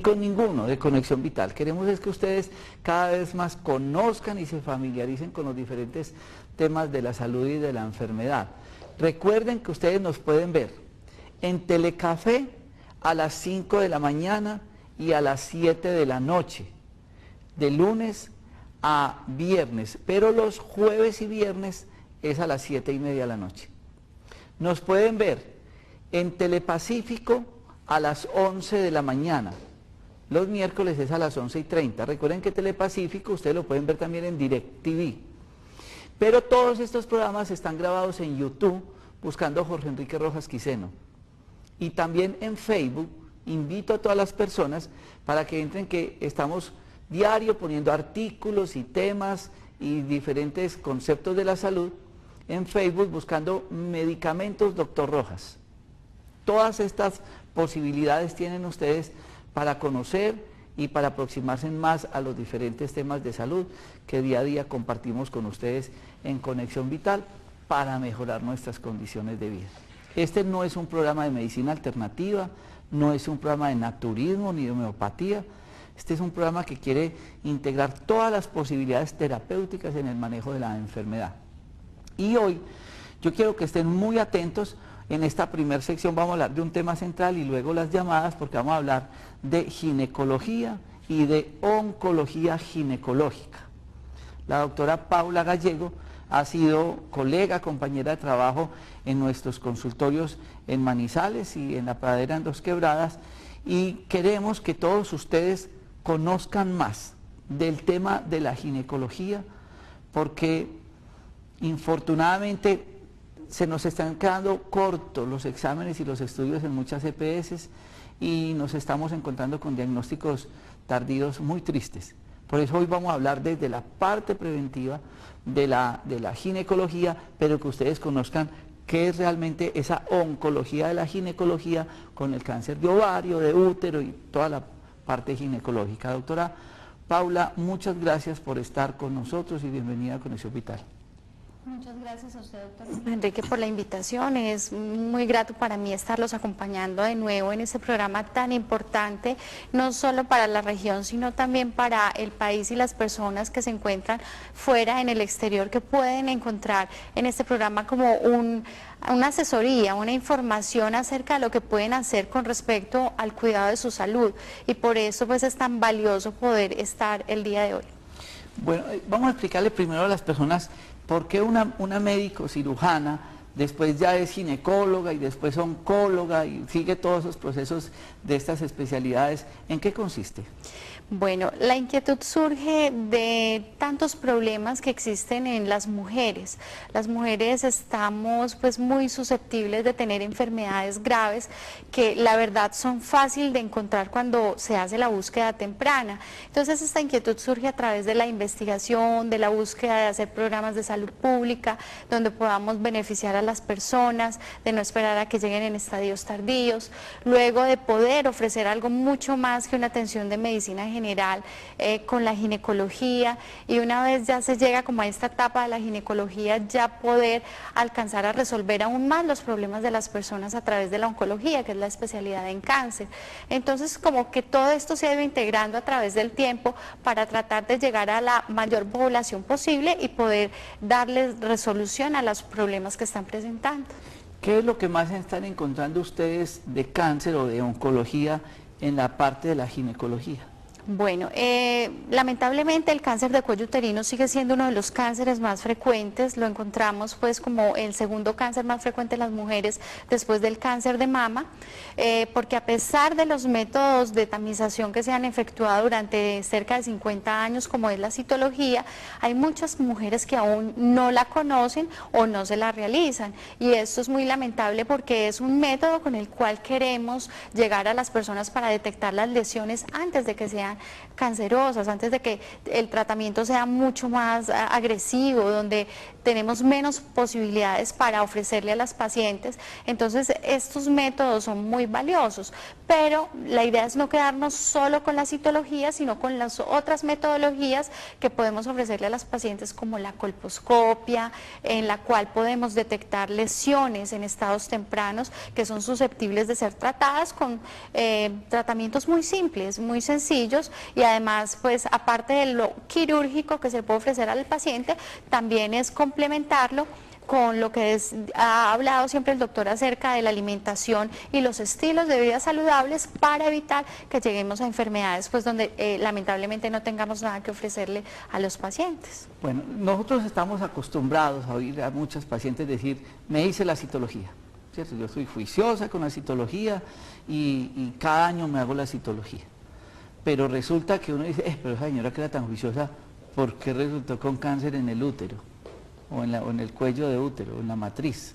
con ninguno de Conexión Vital. Queremos es que ustedes cada vez más conozcan y se familiaricen con los diferentes temas de la salud y de la enfermedad. Recuerden que ustedes nos pueden ver en Telecafé a las 5 de la mañana y a las 7 de la noche, de lunes a viernes, pero los jueves y viernes es a las 7:30 de la noche. Nos pueden ver en Telepacífico a las 11 de la mañana, los miércoles es a las 11:30. Recuerden que Telepacífico ustedes lo pueden ver también en DirecTV, pero todos estos programas están grabados en YouTube buscando Jorge Enrique Rojas Quiseno, y también en Facebook. Invito a todas las personas para que entren, que estamos diario poniendo artículos y temas y diferentes conceptos de la salud en Facebook buscando Medicamentos Dr. Rojas. Todas estas posibilidades tienen ustedes para conocer y para aproximarse más a los diferentes temas de salud que día a día compartimos con ustedes en Conexión Vital para mejorar nuestras condiciones de vida. Este no es un programa de medicina alternativa, no es un programa de naturismo ni de homeopatía. Este es un programa que quiere integrar todas las posibilidades terapéuticas en el manejo de la enfermedad. Y hoy yo quiero que estén muy atentos. En esta primera sección vamos a hablar de un tema central y luego las llamadas, porque vamos a hablar de ginecología y de oncología ginecológica. La doctora Paula Gallego ha sido colega, compañera de trabajo en nuestros consultorios en Manizales y en La Pradera, en Dos Quebradas, y queremos que todos ustedes conozcan más del tema de la ginecología, porque infortunadamente se nos están quedando cortos los exámenes y los estudios en muchas EPS y nos estamos encontrando con diagnósticos tardíos muy tristes. Por eso hoy vamos a hablar desde la parte preventiva de la ginecología, pero que ustedes conozcan qué es realmente esa oncología de la ginecología con el cáncer de ovario, de útero y toda la parte ginecológica. Doctora Paula, muchas gracias por estar con nosotros y bienvenida a Conexión Vital. Muchas gracias a usted, doctor Enrique, por la invitación. Es muy grato para mí estarlos acompañando de nuevo en este programa tan importante, no solo para la región, sino también para el país y las personas que se encuentran fuera, en el exterior, que pueden encontrar en este programa como una asesoría, una información acerca de lo que pueden hacer con respecto al cuidado de su salud. Y por eso pues es tan valioso poder estar el día de hoy. Bueno, vamos a explicarle primero a las personas por qué una médico cirujana después ya es ginecóloga y después oncóloga y sigue todos esos procesos de estas especialidades. ¿En qué consiste? Bueno, la inquietud surge de tantos problemas que existen en las mujeres. Las mujeres estamos pues muy susceptibles de tener enfermedades graves que la verdad son fáciles de encontrar cuando se hace la búsqueda temprana. Entonces esta inquietud surge a través de la investigación, de la búsqueda de hacer programas de salud pública donde podamos beneficiar a las personas, de no esperar a que lleguen en estadios tardíos, luego de poder ofrecer algo mucho más que una atención de medicina general con la ginecología, y una vez ya se llega como a esta etapa de la ginecología, ya poder alcanzar a resolver aún más los problemas de las personas a través de la oncología, que es la especialidad en cáncer. Entonces como que todo esto se ha ido integrando a través del tiempo para tratar de llegar a la mayor población posible y poder darles resolución a los problemas que están presentando. ¿Qué es lo que más están encontrando ustedes de cáncer o de oncología en la parte de la ginecología? Bueno, lamentablemente el cáncer de cuello uterino sigue siendo uno de los cánceres más frecuentes. Lo encontramos pues como el segundo cáncer más frecuente en las mujeres después del cáncer de mama, porque a pesar de los métodos de tamización que se han efectuado durante cerca de 50 años, como es la citología, hay muchas mujeres que aún no la conocen o no se la realizan, y esto es muy lamentable porque es un método con el cual queremos llegar a las personas para detectar las lesiones antes de que sean sean cancerosas, antes de que el tratamiento sea mucho más agresivo, donde tenemos menos posibilidades para ofrecerle a las pacientes. Entonces estos métodos son muy valiosos, pero la idea es no quedarnos solo con la citología, sino con las otras metodologías que podemos ofrecerle a las pacientes, como la colposcopia, en la cual podemos detectar lesiones en estados tempranos que son susceptibles de ser tratadas con tratamientos muy simples, muy sencillos, y además, pues aparte de lo quirúrgico que se puede ofrecer al paciente, también es complementarlo con lo que ha hablado siempre el doctor acerca de la alimentación y los estilos de vida saludables, para evitar que lleguemos a enfermedades pues donde lamentablemente no tengamos nada que ofrecerle a los pacientes. Bueno, nosotros estamos acostumbrados a oír a muchas pacientes decir, me hice la citología, ¿cierto? Yo soy juiciosa con la citología y cada año me hago la citología. Pero resulta que uno dice, pero esa señora que era tan juiciosa, ¿por qué resultó con cáncer en el útero? O en el cuello de útero, en la matriz.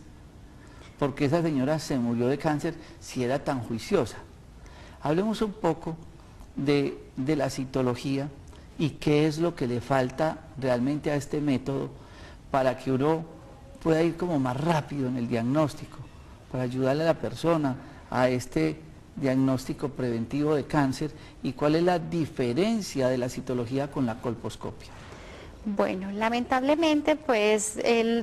Porque esa señora se murió de cáncer si era tan juiciosa. Hablemos un poco de la citología y qué es lo que le falta realmente a este método para que uno pueda ir como más rápido en el diagnóstico, para ayudarle a la persona a este diagnóstico preventivo de cáncer, y cuál es la diferencia de la citología con la colposcopia. Bueno, lamentablemente pues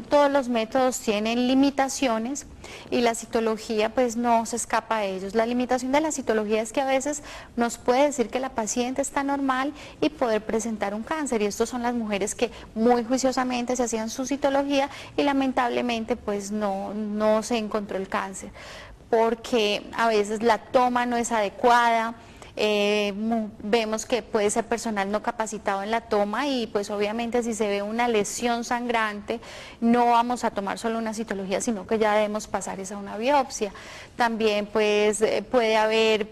todos los métodos tienen limitaciones y la citología pues no se escapa de ellos. La limitación de la citología es que a veces nos puede decir que la paciente está normal y poder presentar un cáncer, y estos son las mujeres que muy juiciosamente se hacían su citología y lamentablemente pues no se encontró el cáncer, porque a veces la toma no es adecuada. Vemos que puede ser personal no capacitado en la toma, y pues obviamente si se ve una lesión sangrante no vamos a tomar solo una citología, sino que ya debemos pasar esa a una biopsia. También pues puede haber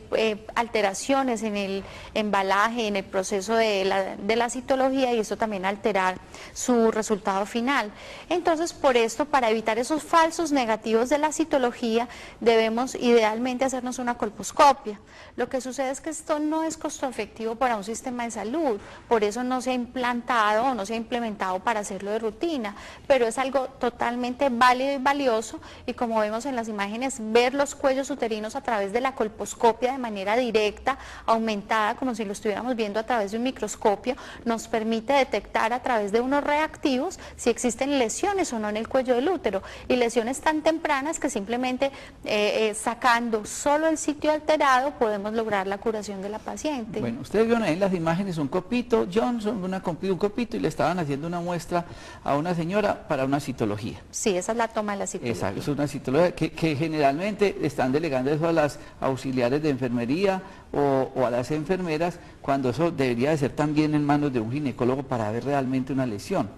alteraciones en el embalaje, en el proceso de la citología, y eso también alterar su resultado final. Entonces, por esto, para evitar esos falsos negativos de la citología, debemos idealmente hacernos una colposcopia. Lo que sucede es que esto no es costo efectivo para un sistema de salud, por eso no se ha implantado o no se ha implementado para hacerlo de rutina, pero es algo totalmente válido y valioso, y como vemos en las imágenes, ver los cuellos uterinos a través de la colposcopia de manera directa, aumentada, como si lo estuviéramos viendo a través de un microscopio, nos permite detectar a través de unos reactivos si existen lesiones o no en el cuello del útero, y lesiones tan tempranas que simplemente sacando solo el sitio alterado podemos lograr la curación de la paciente. Bueno, ustedes vieron ahí en las imágenes un copito Johnson, un copito, y le estaban haciendo una muestra a una señora para una citología. Sí, esa es la toma de la citología. Exacto, es una citología que generalmente están delegando eso a las auxiliares de enfermería o a las enfermeras, cuando eso debería de ser también en manos de un ginecólogo para ver realmente una lesión.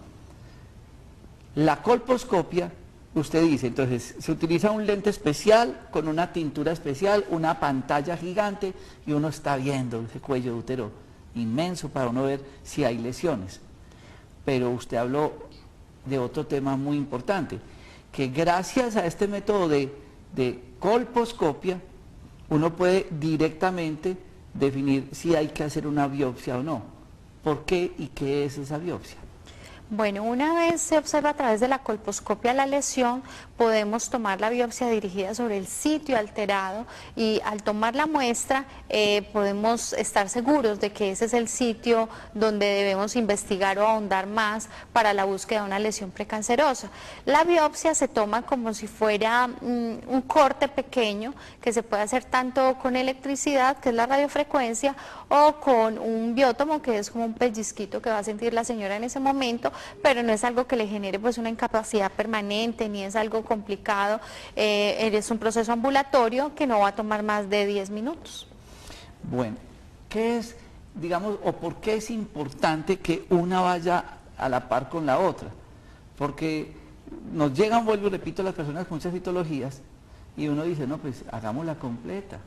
La colposcopia, usted dice, entonces se utiliza un lente especial con una tintura especial, una pantalla gigante, y uno está viendo ese cuello de útero inmenso para uno ver si hay lesiones. Pero usted habló de otro tema muy importante, que gracias a este método de colposcopia uno puede directamente definir si hay que hacer una biopsia o no. ¿Por qué y qué es esa biopsia? Bueno, una vez se observa a través de la colposcopia la lesión, podemos tomar la biopsia dirigida sobre el sitio alterado, y al tomar la muestra podemos estar seguros de que ese es el sitio donde debemos investigar o ahondar más para la búsqueda de una lesión precancerosa. La biopsia se toma como si fuera un corte pequeño, que se puede hacer tanto con electricidad, que es la radiofrecuencia, o con un biótomo, que es como un pellizquito que va a sentir la señora en ese momento, pero no es algo que le genere pues una incapacidad permanente, ni es algo complicado. Es un proceso ambulatorio que no va a tomar más de 10 minutos. Bueno, ¿qué es, digamos, o por qué es importante que una vaya a la par con la otra? Porque nos llegan, vuelvo y repito, las personas con muchas citologías, y uno dice, no, pues hagámosla completa,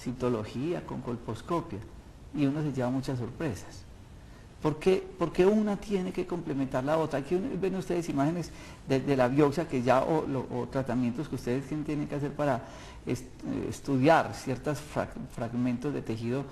citología con colposcopia, y uno se lleva muchas sorpresas. ¿Por qué una tiene que complementar la otra? Aquí ven ustedes imágenes de la biopsia que ya o tratamientos que ustedes tienen que hacer para estudiar ciertos fragmentos de tejido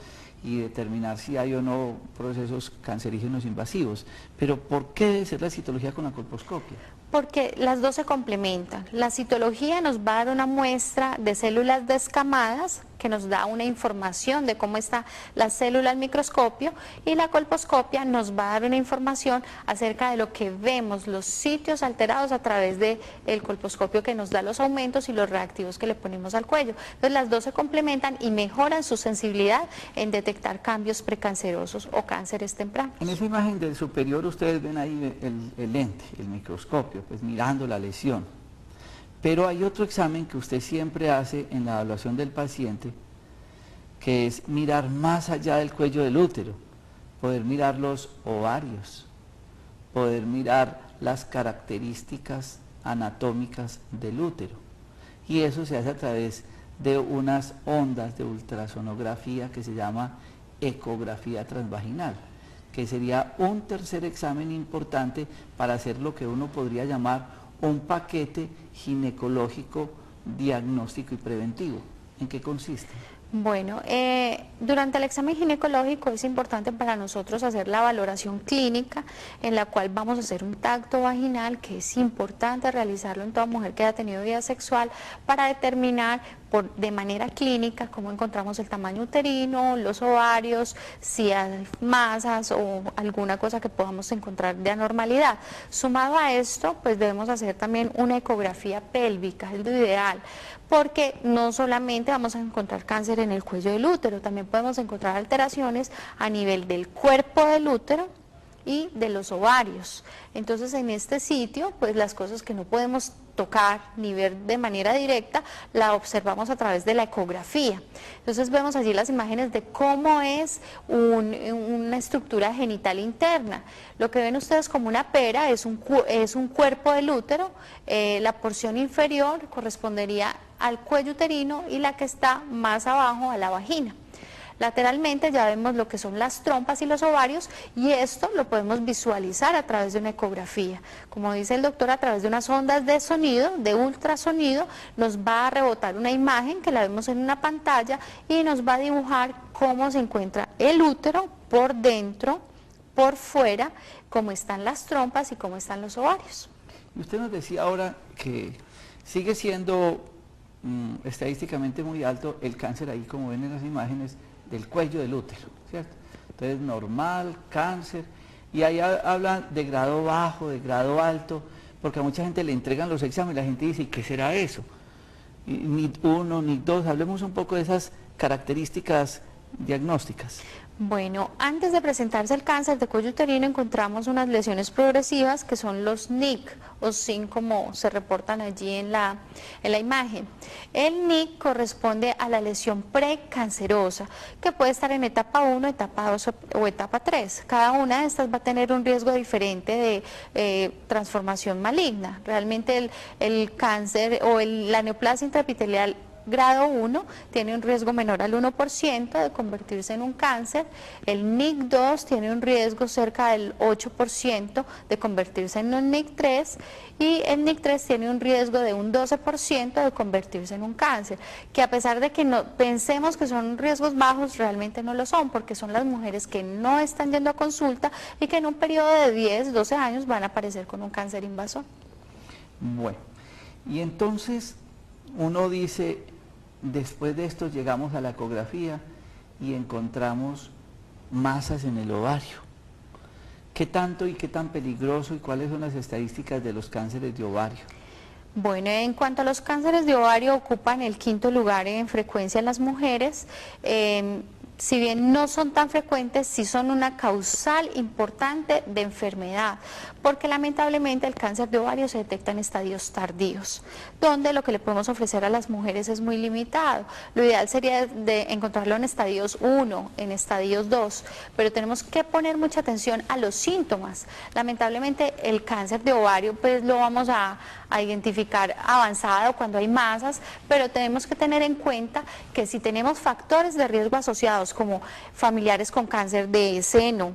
y determinar si hay o no procesos cancerígenos invasivos. Pero ¿por qué debe ser la citología con la colposcopia? Porque las dos se complementan. La citología nos va a dar una muestra de células descamadas que nos da una información de cómo está la célula al microscopio, y la colposcopia nos va a dar una información acerca de lo que vemos, los sitios alterados a través del colposcopio, que nos da los aumentos y los reactivos que le ponemos al cuello. Entonces las dos se complementan y mejoran su sensibilidad en detectar cambios precancerosos o cánceres tempranos. En esa imagen del superior ustedes ven ahí el lente, el microscopio, pues mirando la lesión. Pero hay otro examen que usted siempre hace en la evaluación del paciente, que es mirar más allá del cuello del útero, poder mirar los ovarios, poder mirar las características anatómicas del útero. Y eso se hace a través de unas ondas de ultrasonografía que se llama ecografía transvaginal, que sería un tercer examen importante para hacer lo que uno podría llamar un paquete ginecológico, diagnóstico y preventivo. ¿En qué consiste? Bueno, durante el examen ginecológico es importante para nosotros hacer la valoración clínica, en la cual vamos a hacer un tacto vaginal, que es importante realizarlo en toda mujer que haya tenido vida sexual, para determinar de manera clínica cómo encontramos el tamaño uterino, los ovarios, si hay masas o alguna cosa que podamos encontrar de anormalidad. Sumado a esto, pues debemos hacer también una ecografía pélvica, es lo ideal, porque no solamente vamos a encontrar cáncer en el cuello del útero, también podemos encontrar alteraciones a nivel del cuerpo del útero y de los ovarios. Entonces en este sitio, pues las cosas que no podemos tocar ni ver de manera directa, la observamos a través de la ecografía. Entonces vemos allí las imágenes de cómo es una estructura genital interna. Lo que ven ustedes como una pera es un cuerpo del útero, la porción inferior correspondería al cuello uterino y la que está más abajo a la vagina. Lateralmente ya vemos lo que son las trompas y los ovarios, y esto lo podemos visualizar a través de una ecografía. Como dice el doctor, a través de unas ondas de sonido, de ultrasonido, nos va a rebotar una imagen que la vemos en una pantalla y nos va a dibujar cómo se encuentra el útero por dentro, por fuera, cómo están las trompas y cómo están los ovarios. Usted nos decía ahora que sigue siendo estadísticamente muy alto el cáncer ahí, como ven en las imágenes, del cuello del útero, ¿cierto? Entonces normal, cáncer, y ahí hablan de grado bajo, de grado alto, porque a mucha gente le entregan los exámenes y la gente dice, ¿y qué será eso? Y ni uno, ni dos, hablemos un poco de esas características diagnósticas. Bueno, antes de presentarse el cáncer de cuello uterino encontramos unas lesiones progresivas que son los NIC o SIN, como se reportan allí en la imagen. El NIC corresponde a la lesión precancerosa, que puede estar en etapa 1, etapa 2 o etapa 3. Cada una de estas va a tener un riesgo diferente de transformación maligna. Realmente el cáncer o la neoplasia intraepitelial grado 1 tiene un riesgo menor al 1% de convertirse en un cáncer, el NIC2 tiene un riesgo cerca del 8% de convertirse en un NIC3, y el NIC3 tiene un riesgo de un 12% de convertirse en un cáncer, que a pesar de que no pensemos que son riesgos bajos, realmente no lo son, porque son las mujeres que no están yendo a consulta y que en un periodo de 10, 12 años van a aparecer con un cáncer invasor. Bueno, y entonces uno dice, después de esto llegamos a la ecografía y encontramos masas en el ovario. ¿Qué tanto y qué tan peligroso y cuáles son las estadísticas de los cánceres de ovario? Bueno, en cuanto a los cánceres de ovario, ocupan el 5º lugar en frecuencia en las mujeres. Si bien no son tan frecuentes, sí son una causal importante de enfermedad, porque lamentablemente el cáncer de ovario se detecta en estadios tardíos, donde lo que le podemos ofrecer a las mujeres es muy limitado. Lo ideal sería de encontrarlo en estadios 1, en estadios 2, pero tenemos que poner mucha atención a los síntomas. Lamentablemente el cáncer de ovario pues lo vamos a identificar avanzado cuando hay masas, pero tenemos que tener en cuenta que si tenemos factores de riesgo asociados como familiares con cáncer de seno,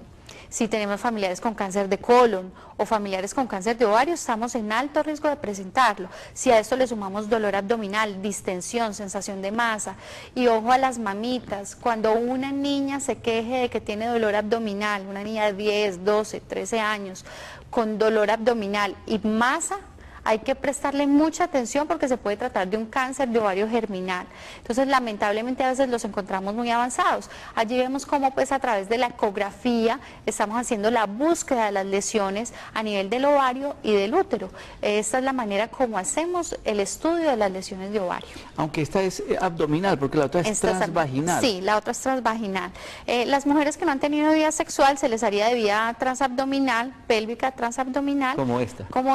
Si tenemos familiares con cáncer de colon o familiares con cáncer de ovario, estamos en alto riesgo de presentarlo. Si a esto le sumamos dolor abdominal, distensión, sensación de masa, y ojo a las mamitas, cuando una niña se queje de que tiene dolor abdominal, una niña de 10, 12, 13 años, con dolor abdominal y masa, hay que prestarle mucha atención porque se puede tratar de un cáncer de ovario germinal. Entonces, lamentablemente a veces los encontramos muy avanzados. Allí vemos cómo pues a través de la ecografía estamos haciendo la búsqueda de las lesiones a nivel del ovario y del útero. Esta es la manera como hacemos el estudio de las lesiones de ovario. Aunque esta es abdominal, porque la otra es transvaginal. Sí, la otra es transvaginal. Las mujeres que no han tenido vida sexual se les haría de vía transabdominal, pélvica transabdominal. Como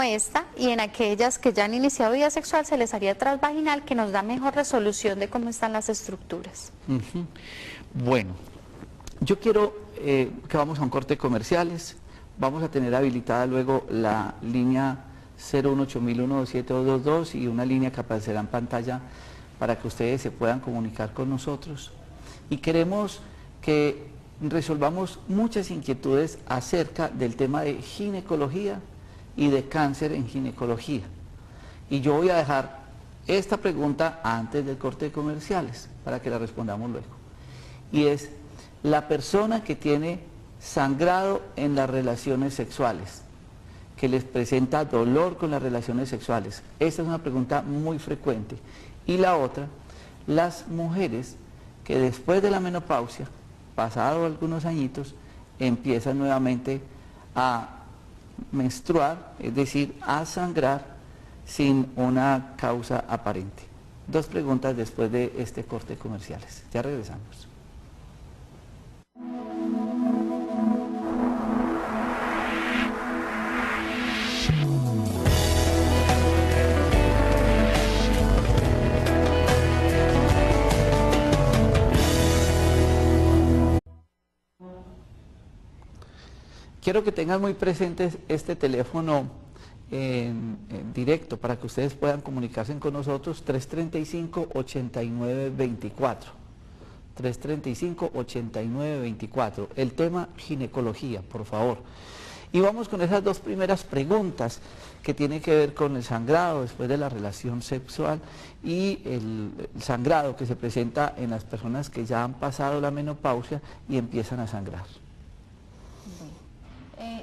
esta, y en aquellas que ya han iniciado vida sexual se les haría transvaginal, que nos da mejor resolución de cómo están las estructuras. Bueno, yo quiero que vamos a un corte de comerciales. Vamos a tener habilitada luego la línea 018012722 y una línea que aparecerá en pantalla para que ustedes se puedan comunicar con nosotros. Y queremos que resolvamos muchas inquietudes acerca del tema de ginecología y de cáncer en ginecología. Y yo voy a dejar esta pregunta antes del corte de comerciales para que la respondamos luego. Y es, la persona que tiene sangrado en las relaciones sexuales, que les presenta dolor con las relaciones sexuales, esta es una pregunta muy frecuente. Y la otra, las mujeres que después de la menopausia, pasado algunos añitos, empiezan nuevamente a menstruar, es decir, a sangrar sin una causa aparente. Dos preguntas después de este corte de comerciales. Ya regresamos. Quiero que tengan muy presentes este teléfono en directo para que ustedes puedan comunicarse con nosotros, 335-8924. 335-8924. El tema ginecología, por favor. Y vamos con esas dos primeras preguntas que tienen que ver con el sangrado después de la relación sexual y el sangrado que se presenta en las personas que ya han pasado la menopausia y empiezan a sangrar.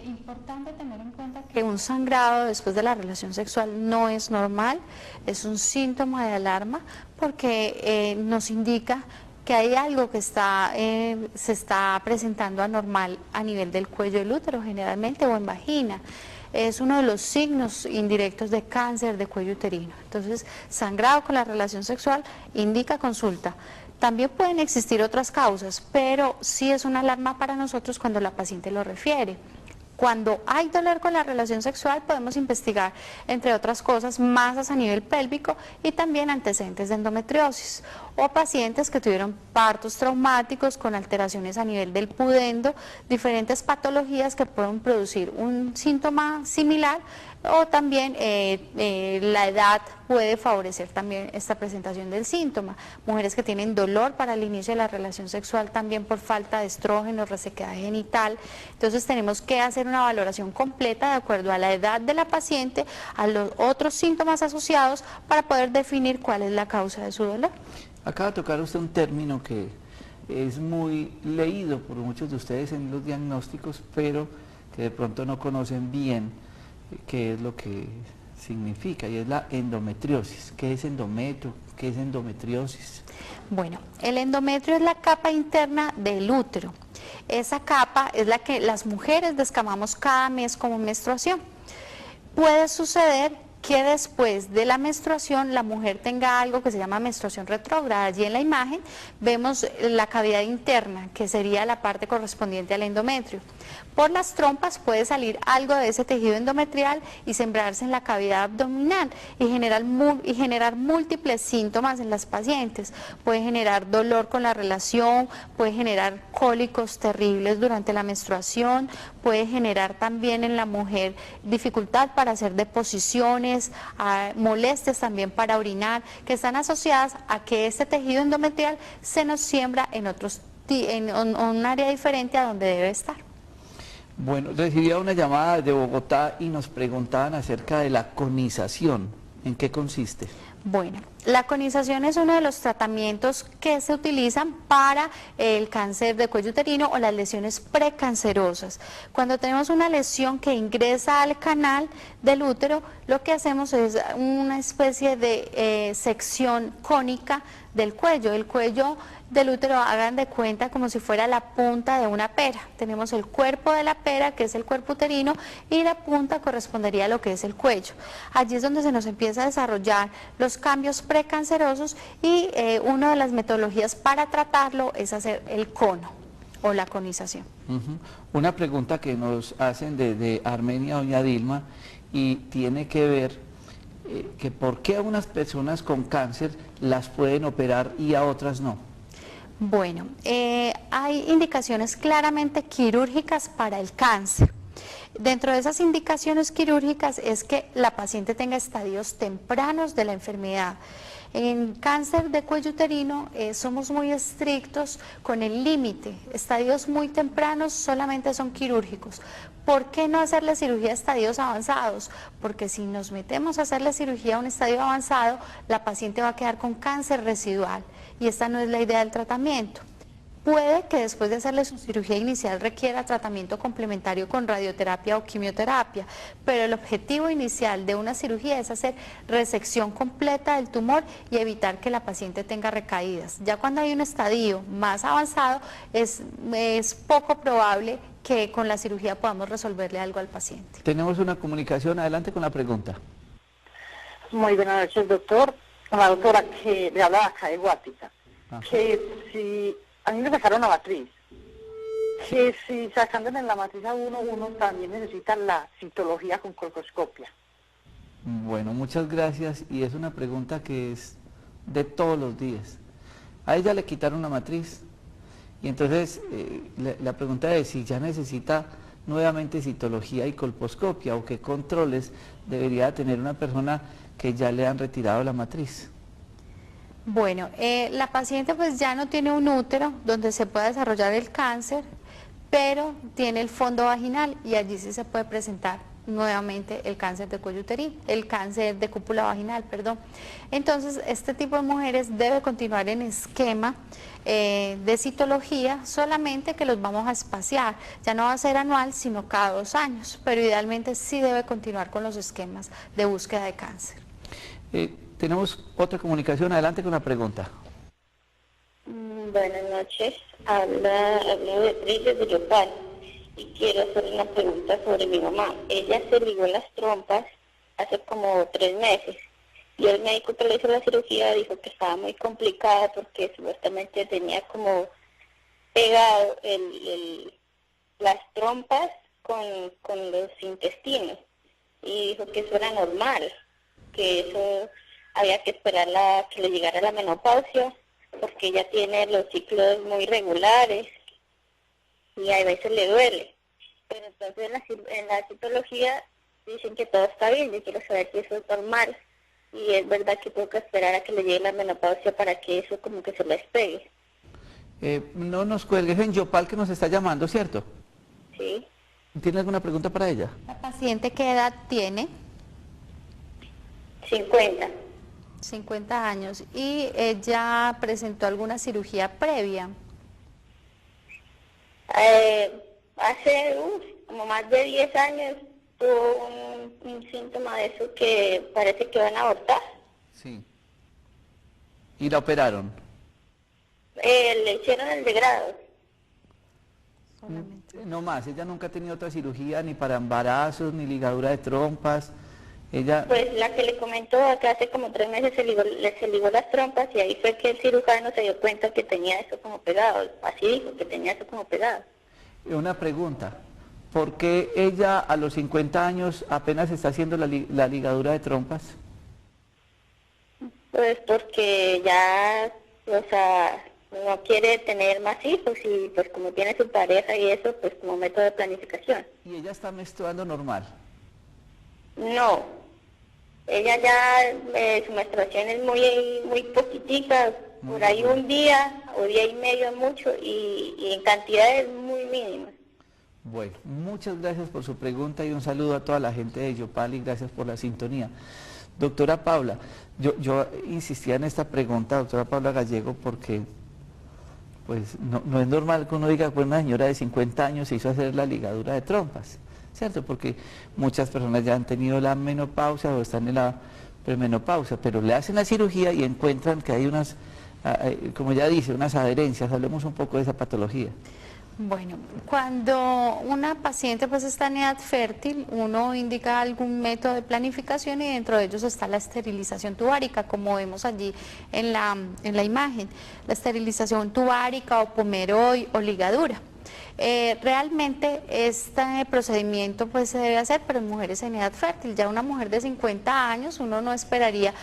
Importante tener en cuenta que un sangrado después de la relación sexual no es normal, es un síntoma de alarma porque nos indica que hay algo que se está presentando anormal a nivel del cuello del útero generalmente o en vagina. Es uno de los signos indirectos de cáncer de cuello uterino. Entonces, sangrado con la relación sexual indica consulta. También pueden existir otras causas, pero sí es una alarma para nosotros cuando la paciente lo refiere. Cuando hay dolor con la relación sexual podemos investigar, entre otras cosas, masas a nivel pélvico y también antecedentes de endometriosis o pacientes que tuvieron partos traumáticos con alteraciones a nivel del pudendo, diferentes patologías que pueden producir un síntoma similar o también la edad puede favorecer también esta presentación del síntoma. Mujeres que tienen dolor para el inicio de la relación sexual también por falta de estrógeno, resequedad genital. Entonces tenemos que hacer una valoración completa de acuerdo a la edad de la paciente, a los otros síntomas asociados para poder definir cuál es la causa de su dolor. Acaba de tocar usted un término que es muy leído por muchos de ustedes en los diagnósticos, pero que de pronto no conocen bien qué es lo que significa, y es la endometriosis. ¿Qué es endometrio? ¿Qué es endometriosis? Bueno, el endometrio es la capa interna del útero. Esa capa es la que las mujeres descamamos cada mes como menstruación. Puede suceder que después de la menstruación la mujer tenga algo que se llama menstruación retrógrada. Allí en la imagen vemos la cavidad interna, que sería la parte correspondiente al endometrio. Por las trompas puede salir algo de ese tejido endometrial y sembrarse en la cavidad abdominal y generar múltiples síntomas en las pacientes. Puede generar dolor con la relación, puede generar cólicos terribles durante la menstruación, puede generar también en la mujer dificultad para hacer deposiciones, molestias también para orinar, que están asociadas a que este tejido endometrial se nos siembra en un área diferente a donde debe estar. Bueno, recibía una llamada de Bogotá y nos preguntaban acerca de la conización. ¿En qué consiste? Bueno, la conización es uno de los tratamientos que se utilizan para el cáncer de cuello uterino o las lesiones precancerosas. Cuando tenemos una lesión que ingresa al canal del útero, lo que hacemos es una especie de sección cónica del cuello. El cuello del útero, hagan de cuenta como si fuera la punta de una pera. Tenemos el cuerpo de la pera, que es el cuerpo uterino, y la punta correspondería a lo que es el cuello. Allí es donde se nos empieza a desarrollar los cambios precancerosos y una de las metodologías para tratarlo es hacer el cono o la conización. Una pregunta que nos hacen desde Armenia, doña Dilma, y tiene que ver que por qué a unas personas con cáncer las pueden operar y a otras no. Bueno, hay indicaciones claramente quirúrgicas para el cáncer. Dentro de esas indicaciones quirúrgicas es que la paciente tenga estadios tempranos de la enfermedad. En cáncer de cuello uterino somos muy estrictos con el límite. Estadios muy tempranos solamente son quirúrgicos. ¿Por qué no hacerle cirugía a estadios avanzados? Porque si nos metemos a hacerle cirugía a un estadio avanzado, la paciente va a quedar con cáncer residual y esta no es la idea del tratamiento. Puede que después de hacerle su cirugía inicial requiera tratamiento complementario con radioterapia o quimioterapia, pero el objetivo inicial de una cirugía es hacer resección completa del tumor y evitar que la paciente tenga recaídas. Ya cuando hay un estadio más avanzado, es poco probable que con la cirugía podamos resolverle algo al paciente. Tenemos una comunicación, adelante con la pregunta. Muy buenas noches, doctor. La doctora que le hablaba acá de Guática, que si a mí me sacaron la matriz, que si sacándole la matriz a uno también necesita la citología con colposcopia. Bueno, muchas gracias, y es una pregunta que es de todos los días. A ella le quitaron la matriz y entonces la pregunta es si ya necesita nuevamente citología y colposcopia o qué controles debería tener una persona que ya le han retirado la matriz. Bueno, la paciente pues ya no tiene un útero donde se pueda desarrollar el cáncer, pero tiene el fondo vaginal y allí sí se puede presentar nuevamente el cáncer de cuello uterino, el cáncer de cúpula vaginal, perdón. Entonces, este tipo de mujeres debe continuar en esquema de citología, solamente que los vamos a espaciar. Ya no va a ser anual, sino cada 2 años, pero idealmente sí debe continuar con los esquemas de búsqueda de cáncer. Tenemos otra comunicación, adelante con la pregunta. Buenas noches, habla Beatriz desde Yopal y quiero hacer una pregunta sobre mi mamá. Ella se ligó las trompas hace como 3 meses y el médico que le hizo la cirugía dijo que estaba muy complicada porque supuestamente tenía como pegado las trompas con los intestinos y dijo que eso era normal, que eso había que esperar que le llegara la menopausia porque ella tiene los ciclos muy regulares y a veces le duele. Pero entonces en la citología dicen que todo está bien. Yo quiero saber si eso es normal y es verdad que tengo que esperar a que le llegue la menopausia para que eso como que se les pegue. No nos cuelgues, en Yopal que nos está llamando, ¿cierto? Sí. ¿Tiene alguna pregunta para ella? ¿La paciente qué edad tiene? 50. 50 años. ¿Y ella presentó alguna cirugía previa? Hace como más de 10 años tuvo un síntoma de eso que parece que van a abortar. Sí. ¿Y la operaron? Le hicieron el degrado. No más, ella nunca ha tenido otra cirugía ni para embarazos, ni ligadura de trompas. Ella... Pues la que le comentó que hace como 3 meses se ligó las trompas y ahí fue que el cirujano se dio cuenta que tenía eso como pegado, así dijo, que tenía eso como pegado. Una pregunta, ¿por qué ella a los 50 años apenas está haciendo la ligadura de trompas? Pues porque ya, o sea, no quiere tener más hijos y pues como tiene su pareja y eso, pues como método de planificación. ¿Y ella está menstruando normal? No, ella ya, su menstruación es muy poquitica, por ahí un día o día y medio mucho y en cantidades muy mínimas. Bueno, muchas gracias por su pregunta y un saludo a toda la gente de Yopal y gracias por la sintonía. Doctora Paula, yo insistía en esta pregunta, doctora Paula Gallego, porque pues no es normal que uno diga, pues una señora de 50 años se hizo hacer la ligadura de trompas, ¿cierto? Porque muchas personas ya han tenido la menopausia o están en la premenopausia, pero le hacen la cirugía y encuentran que hay unas, como ya dice, unas adherencias. Hablemos un poco de esa patología. Bueno, cuando una paciente pues está en edad fértil, uno indica algún método de planificación y dentro de ellos está la esterilización tubárica, como vemos allí en la imagen, la esterilización tubárica o pomeroid o ligadura. Realmente este procedimiento pues se debe hacer, pero en mujeres en edad fértil. Ya una mujer de 50 años uno no esperaría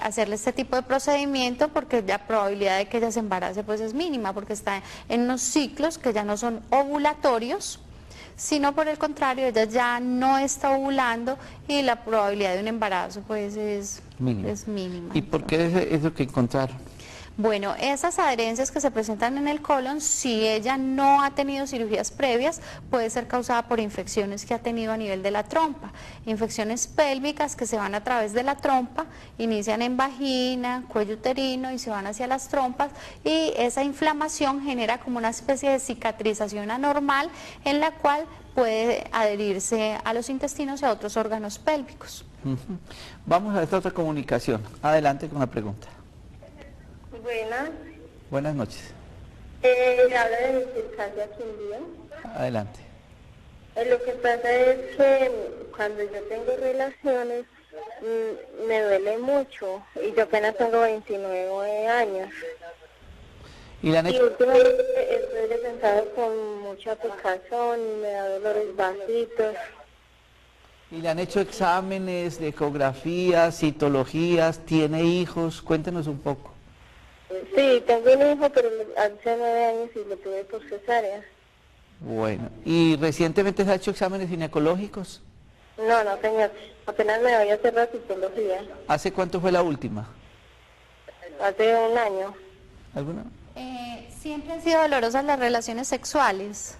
hacerle este tipo de procedimiento porque la probabilidad de que ella se embarace pues es mínima, porque está en unos ciclos que ya no son ovulatorios, sino por el contrario, ella ya no está ovulando y la probabilidad de un embarazo pues es mínima. ¿Y por qué es lo que encontraron? Bueno, esas adherencias que se presentan en el colon, si ella no ha tenido cirugías previas, puede ser causada por infecciones que ha tenido a nivel de la trompa. Infecciones pélvicas que se van a través de la trompa, inician en vagina, cuello uterino y se van hacia las trompas, y esa inflamación genera como una especie de cicatrización anormal en la cual puede adherirse a los intestinos y a otros órganos pélvicos. Vamos a esta otra comunicación. Adelante con la pregunta. Buenas. Buenas noches. Habla de mi circasia Quindío. Adelante. Lo que pasa es que cuando yo tengo relaciones me duele mucho y yo apenas tengo 29 años. Y últimamente estoy descansada con mucha picazón y me da dolores bajitos. ¿Y le han hecho exámenes de ecografías, citologías? ¿Tiene hijos? Cuéntenos un poco. Sí, tengo un hijo, pero hace 9 años y lo tuve por cesárea. Bueno, ¿y recientemente se ha hecho exámenes ginecológicos? No, señor. Apenas me voy a hacer la citología. ¿Hace cuánto fue la última? Hace un año. ¿Alguna? ¿Siempre han sido dolorosas las relaciones sexuales?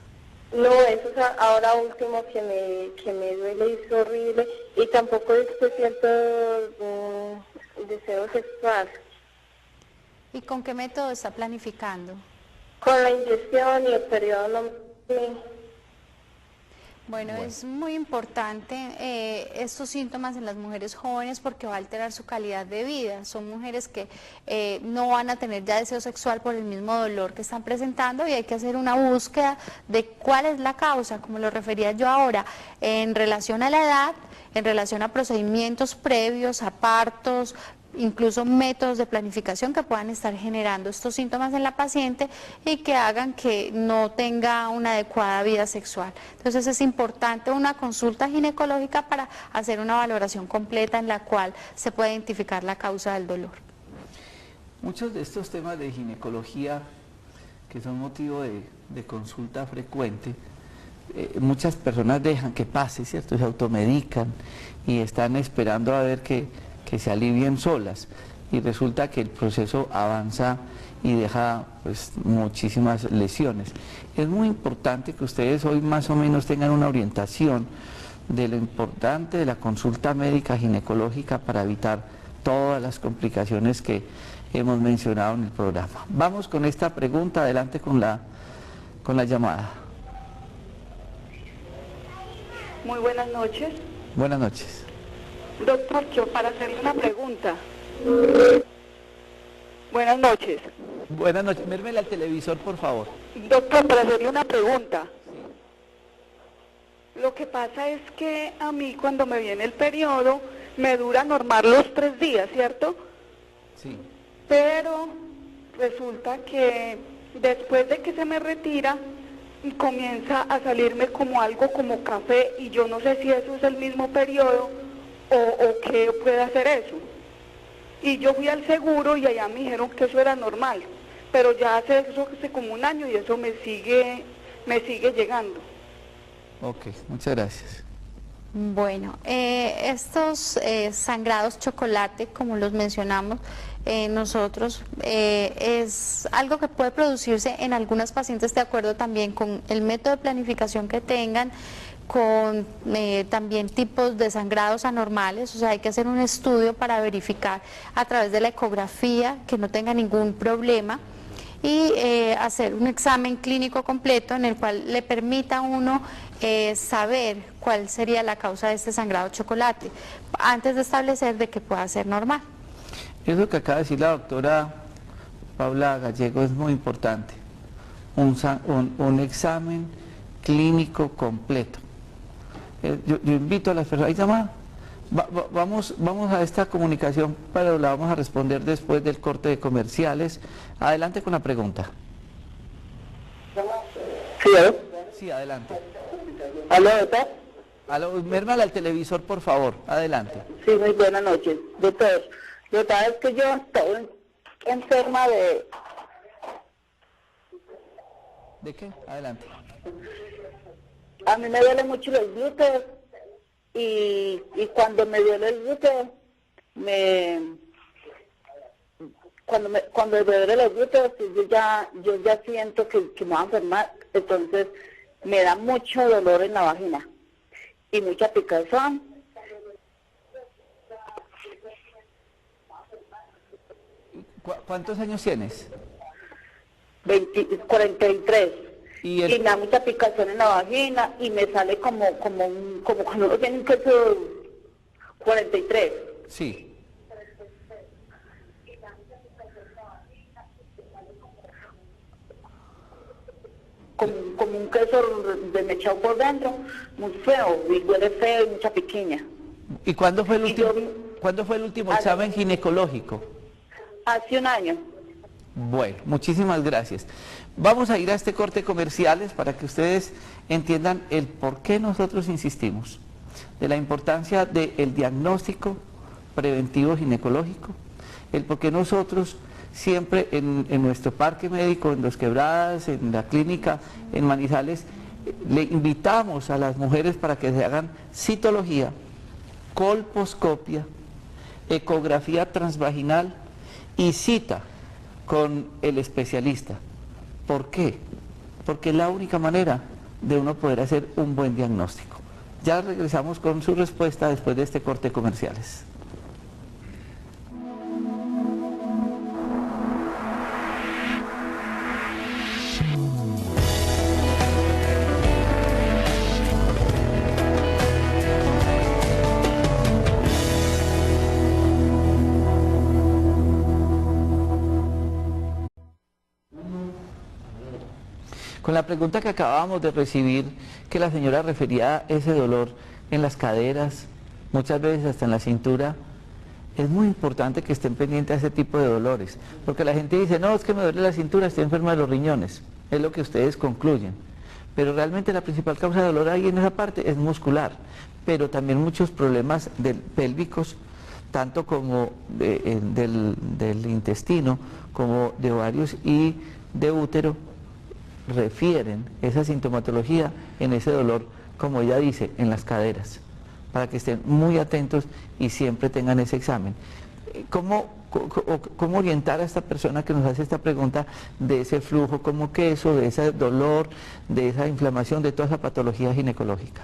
No, eso es ahora último que me duele y es horrible. Y tampoco es que siento deseo sexual. ¿Y con qué método está planificando? Con la inyección y el periodo no me... Bueno, es muy importante estos síntomas en las mujeres jóvenes porque va a alterar su calidad de vida. Son mujeres que no van a tener ya deseo sexual por el mismo dolor que están presentando y hay que hacer una búsqueda de cuál es la causa, como lo refería yo ahora, en relación a la edad, en relación a procedimientos previos, a partos, incluso métodos de planificación que puedan estar generando estos síntomas en la paciente y que hagan que no tenga una adecuada vida sexual. Entonces es importante una consulta ginecológica para hacer una valoración completa en la cual se puede identificar la causa del dolor. Muchos de estos temas de ginecología que son motivo de consulta frecuente, muchas personas dejan que pase, ¿cierto? Se automedican y están esperando a ver que se alivien solas y resulta que el proceso avanza y deja pues muchísimas lesiones. Es muy importante que ustedes hoy más o menos tengan una orientación de lo importante de la consulta médica ginecológica para evitar todas las complicaciones que hemos mencionado en el programa. Vamos con esta pregunta, adelante con la llamada. Muy buenas noches. Buenas noches. Doctor, yo para hacerle una pregunta. Buenas noches. Buenas noches. Mérmele al televisor, por favor. Doctor, para hacerle una pregunta. Lo que pasa es que a mí cuando me viene el periodo me dura normal los 3 días, ¿cierto? Sí. Pero resulta que después de que se me retira comienza a salirme como algo como café y yo no sé si eso es el mismo periodo o qué puede hacer eso. Y yo fui al seguro y allá me dijeron que eso era normal, pero ya hace como un año y eso me sigue llegando. Ok, muchas gracias. Bueno, estos sangrados chocolate, como los mencionamos, nosotros es algo que puede producirse en algunas pacientes de acuerdo también con el método de planificación que tengan, con también tipos de sangrados anormales, o sea, hay que hacer un estudio para verificar a través de la ecografía que no tenga ningún problema y hacer un examen clínico completo en el cual le permita a uno saber cuál sería la causa de este sangrado chocolate antes de establecer de que pueda ser normal. Eso que acaba de decir la doctora Paula Gallego es muy importante, un examen clínico completo. Yo invito a las personas, ahí llama, vamos a esta comunicación, pero la vamos a responder después del corte de comerciales. Adelante con la pregunta. Sí, ¿aló? Sí, adelante. ¿Aló, doctor? Aló, mérmala al televisor, por favor, adelante. Sí, muy buenas noches, doctor. Lo que pasa es que yo estoy enferma de... ¿De qué? Adelante. A mí me duele mucho los glúteos y cuando me duele el glúteo, cuando me duele los glúteos, yo ya siento que me voy a enfermar, entonces me da mucho dolor en la vagina y mucha picazón. ¿Cuántos años tienes? 43. Y me da mucha picazón en la vagina y me sale como cuando uno tiene un queso 43. Sí. Como un queso desmechado por dentro, muy feo, y huele feo y mucha piquiña. ¿Y cuándo fue el último examen ginecológico? Hace un año. Bueno, muchísimas gracias. Vamos a ir a este corte comerciales para que ustedes entiendan el por qué nosotros insistimos de la importancia del diagnóstico preventivo ginecológico, el por qué nosotros siempre en nuestro parque médico, en Los Quebradas, en la clínica, en Manizales, le invitamos a las mujeres para que se hagan citología, colposcopia, ecografía transvaginal y cita con el especialista. ¿Por qué? Porque es la única manera de uno poder hacer un buen diagnóstico. Ya regresamos con su respuesta después de este corte de comerciales. Con la pregunta que acabábamos de recibir, que la señora refería a ese dolor en las caderas, muchas veces hasta en la cintura, es muy importante que estén pendientes a ese tipo de dolores, porque la gente dice, no, es que me duele la cintura, estoy enferma de los riñones, es lo que ustedes concluyen, pero realmente la principal causa de dolor ahí en esa parte es muscular, pero también muchos problemas pélvicos, tanto como del intestino, como de ovarios y de útero, refieren esa sintomatología en ese dolor, como ella dice, en las caderas, para que estén muy atentos y siempre tengan ese examen. ¿Cómo orientar a esta persona que nos hace esta pregunta de ese flujo, como que eso, de ese dolor, de esa inflamación, de toda esa patología ginecológica?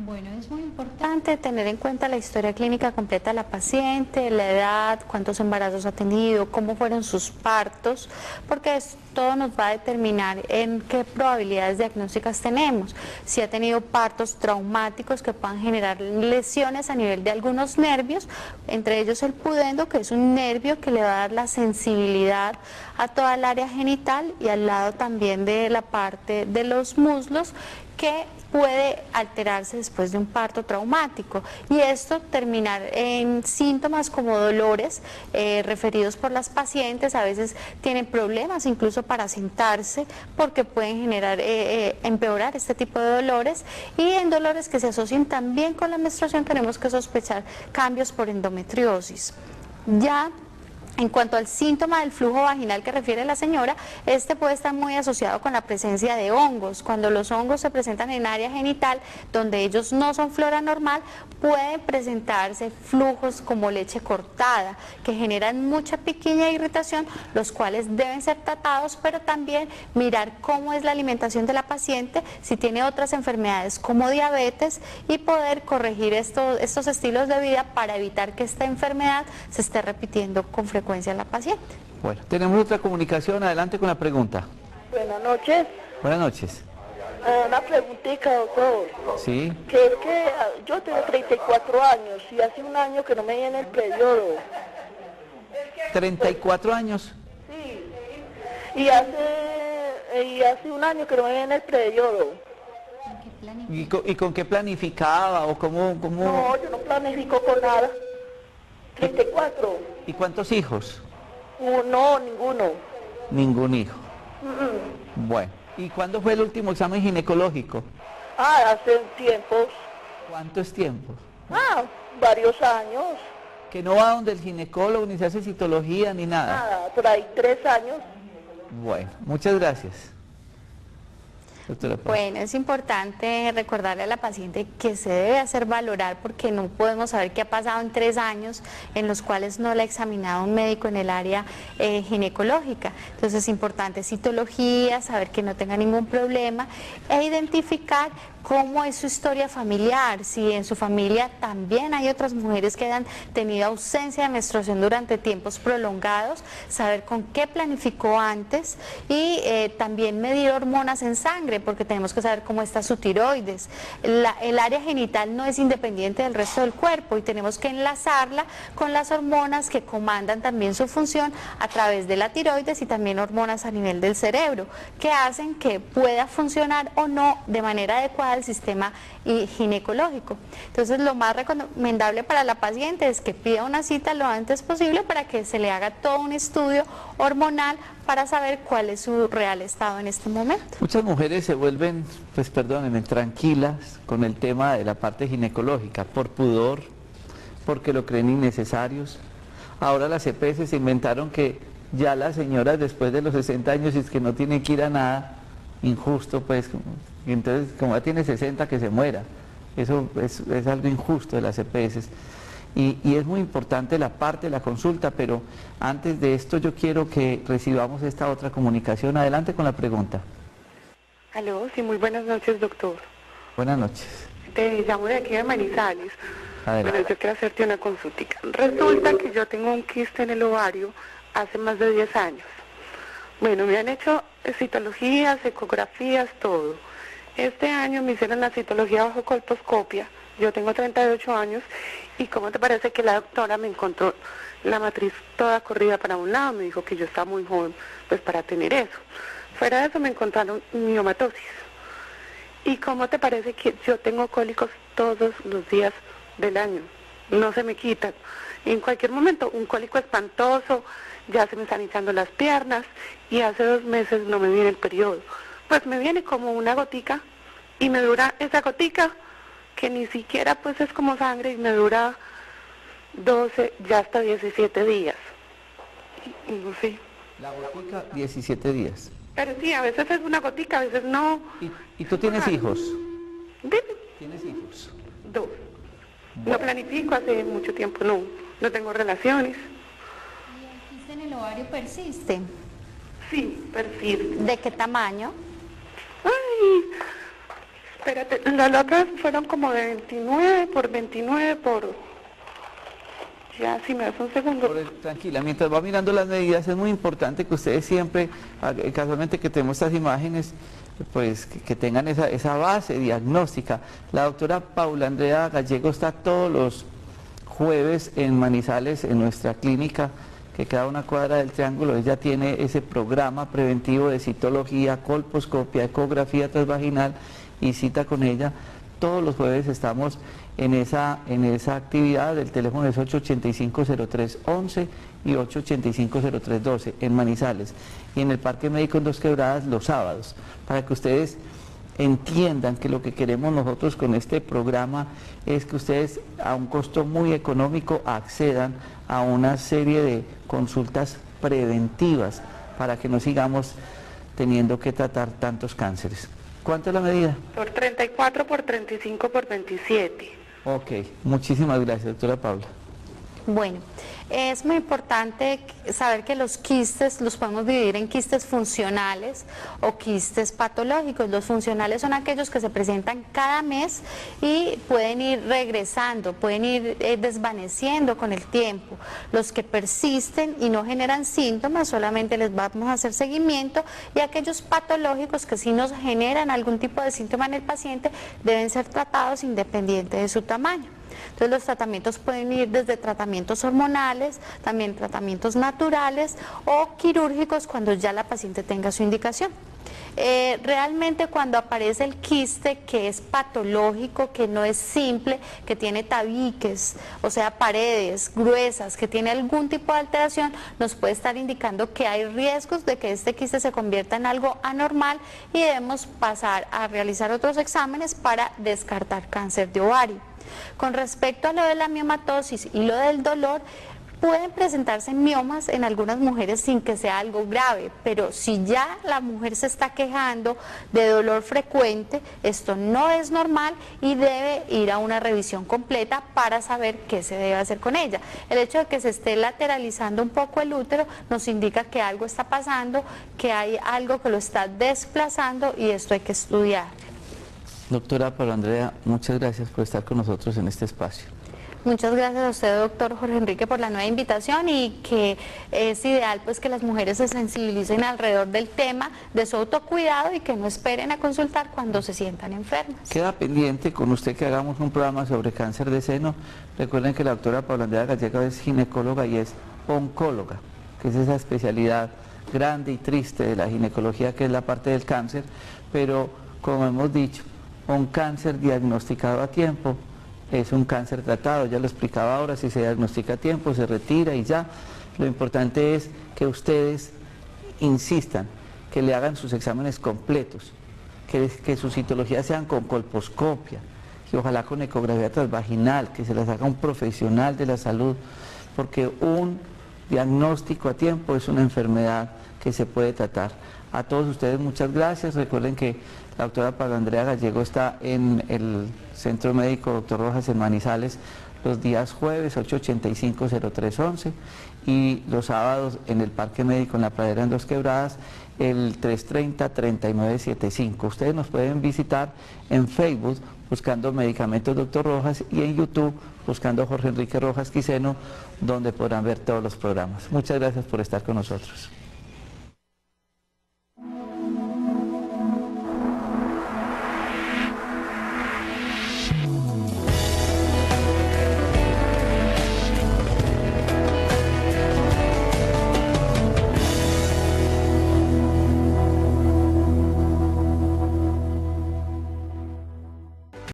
Bueno, es muy importante tener en cuenta la historia clínica completa de la paciente, la edad, cuántos embarazos ha tenido, cómo fueron sus partos, porque todo nos va a determinar en qué probabilidades diagnósticas tenemos. Si ha tenido partos traumáticos que puedan generar lesiones a nivel de algunos nervios, entre ellos el pudendo, que es un nervio que le va a dar la sensibilidad a toda el área genital y al lado también de la parte de los muslos, que puede alterarse después de un parto traumático y esto terminar en síntomas como dolores referidos por las pacientes. A veces tienen problemas incluso para sentarse porque pueden generar, empeorar este tipo de dolores, y en dolores que se asocian también con la menstruación tenemos que sospechar cambios por endometriosis. Ya En cuanto al síntoma del flujo vaginal que refiere la señora, este puede estar muy asociado con la presencia de hongos. Cuando los hongos se presentan en área genital, donde ellos no son flora normal, pueden presentarse flujos como leche cortada, que generan mucha pequeña irritación, los cuales deben ser tratados, pero también mirar cómo es la alimentación de la paciente, si tiene otras enfermedades como diabetes, y poder corregir estos estilos de vida para evitar que esta enfermedad se esté repitiendo con frecuencia en la paciente. Bueno, tenemos otra comunicación, adelante con la pregunta. Buenas noches. Buenas noches. Una preguntita, doctor. Sí. Que es que yo tengo 34 años y hace un año que no me viene el periodo. 34 años. Sí. Y hace un año que no me viene el periodo. ¿Y con qué planificaba o cómo? No, yo no planifico con nada. 34. ¿Y cuántos hijos? No, ninguno. Ningún hijo. Bueno, ¿y cuándo fue el último examen ginecológico? Hace tiempos. ¿Cuántos tiempos? Varios años. Que no va donde el ginecólogo, ni se hace citología, ni nada. Nada, por ahí 3 años. Bueno, muchas gracias. Doctora Paz. Bueno, es importante recordarle a la paciente que se debe hacer valorar, porque no podemos saber qué ha pasado en 3 años en los cuales no la ha examinado un médico en el área ginecológica. Entonces es importante citología, saber que no tenga ningún problema e identificar cómo es su historia familiar, si en su familia también hay otras mujeres que han tenido ausencia de menstruación durante tiempos prolongados, saber con qué planificó antes y también medir hormonas en sangre, porque tenemos que saber cómo está su tiroides. El área genital no es independiente del resto del cuerpo y tenemos que enlazarla con las hormonas que comandan también su función a través de la tiroides y también hormonas a nivel del cerebro, que hacen que pueda funcionar o no de manera adecuada el sistema ginecológico. Entonces lo más recomendable para la paciente es que pida una cita lo antes posible para que se le haga todo un estudio hormonal para saber cuál es su real estado en este momento. Muchas mujeres se vuelven, pues perdónenme, tranquilas con el tema de la parte ginecológica, por pudor, porque lo creen innecesarios. Ahora las EPS se inventaron que ya las señoras después de los 60 años es que no tienen que ir a nada, injusto pues, y entonces como ya tiene 60 que se muera. Eso es algo injusto de las EPS. Y es muy importante la parte de la consulta, pero antes de esto yo quiero que recibamos esta otra comunicación. Adelante con la pregunta. Aló, sí, muy buenas noches, doctor. Buenas noches. Te llamo de aquí de Manizales. Adelante. Bueno, yo quiero hacerte una consultica. Resulta que yo tengo un quiste en el ovario hace más de 10 años. Bueno, me han hecho citologías, ecografías, todo. Este año me hicieron la citología bajo colposcopia. Yo tengo 38 años y ¿cómo te parece que la doctora me encontró la matriz toda corrida para un lado? Me dijo que yo estaba muy joven pues para tener eso. Fuera de eso me encontraron miomatosis. ¿Y cómo te parece que yo tengo cólicos todos los días del año? No se me quitan. En cualquier momento un cólico espantoso, ya se me están hinchando las piernas y hace 2 meses no me viene el periodo. Pues me viene como una gotica y me dura esa gotica que ni siquiera pues es como sangre y me dura 12, ya hasta 17 días. No sé. La gotica, 17 días. Pero sí, a veces es una gotica, a veces no. ¿Y tú tienes hijos? Dime. ¿Tienes hijos? 2. Bueno. No planifico hace mucho tiempo, no tengo relaciones. ¿Y el quiste en el ovario persiste? Sí, persiste. ¿De qué tamaño? Ay, espérate, las otras fueron como de 29 por 29 por... Ya, si me das un segundo. Tranquila, mientras va mirando las medidas, es muy importante que ustedes siempre, casualmente que tenemos estas imágenes, pues que tengan esa base diagnóstica. La doctora Paula Andrea Gallego está todos los jueves en Manizales, en nuestra clínica, que queda a una cuadra del Triángulo. Ella tiene ese programa preventivo de citología, colposcopia, ecografía transvaginal y cita con ella. Todos los jueves estamos en esa actividad. El teléfono es 885-0311 y 885-0312 en Manizales, y en el Parque Médico en Dos Quebradas los sábados, para que ustedes entiendan que lo que queremos nosotros con este programa es que ustedes a un costo muy económico accedan a una serie de consultas preventivas para que no sigamos teniendo que tratar tantos cánceres. ¿Cuánto es la medida? Por 34, por 35, por 27. Ok, muchísimas gracias, doctora Paula. Bueno, es muy importante saber que los quistes los podemos dividir en quistes funcionales o quistes patológicos. Los funcionales son aquellos que se presentan cada mes y pueden ir regresando, pueden ir desvaneciendo con el tiempo. Los que persisten y no generan síntomas, solamente les vamos a hacer seguimiento, y aquellos patológicos que sí nos generan algún tipo de síntoma en el paciente deben ser tratados independiente de su tamaño. Entonces los tratamientos pueden ir desde tratamientos hormonales, también tratamientos naturales o quirúrgicos cuando ya la paciente tenga su indicación. Realmente cuando aparece el quiste que es patológico, que no es simple, que tiene tabiques, o sea paredes gruesas, que tiene algún tipo de alteración, nos puede estar indicando que hay riesgos de que este quiste se convierta en algo anormal y debemos pasar a realizar otros exámenes para descartar cáncer de ovario. Con respecto a lo de la miomatosis y lo del dolor, pueden presentarse miomas en algunas mujeres sin que sea algo grave, pero si ya la mujer se está quejando de dolor frecuente, esto no es normal y debe ir a una revisión completa para saber qué se debe hacer con ella. El hecho de que se esté lateralizando un poco el útero nos indica que algo está pasando, que hay algo que lo está desplazando y esto hay que estudiar. Doctora Paula Andrea, muchas gracias por estar con nosotros en este espacio. Muchas gracias a usted, doctor Jorge Enrique, por la nueva invitación, y que es ideal pues que las mujeres se sensibilicen alrededor del tema de su autocuidado y que no esperen a consultar cuando se sientan enfermas. Queda pendiente con usted que hagamos un programa sobre cáncer de seno. Recuerden que la doctora Paula Andrea Gallego es ginecóloga y es oncóloga, que es esa especialidad grande y triste de la ginecología, que es la parte del cáncer, pero como hemos dicho, un cáncer diagnosticado a tiempo es un cáncer tratado. Ya lo explicaba ahora, si se diagnostica a tiempo, se retira y ya. Lo importante es que ustedes insistan, que le hagan sus exámenes completos, que sus citologías sean con colposcopia, y ojalá con ecografía transvaginal, que se las haga un profesional de la salud, porque un diagnóstico a tiempo es una enfermedad que se puede tratar. A todos ustedes muchas gracias. Recuerden que la doctora Paula Andrea Gallego está en el Centro Médico Dr. Rojas en Manizales los días jueves 885-0311 y los sábados en el Parque Médico en la Pradera en Dos Quebradas el 330-3975. Ustedes nos pueden visitar en Facebook buscando Medicamentos Dr. Rojas y en YouTube buscando Jorge Enrique Rojas Quiseno, donde podrán ver todos los programas. Muchas gracias por estar con nosotros.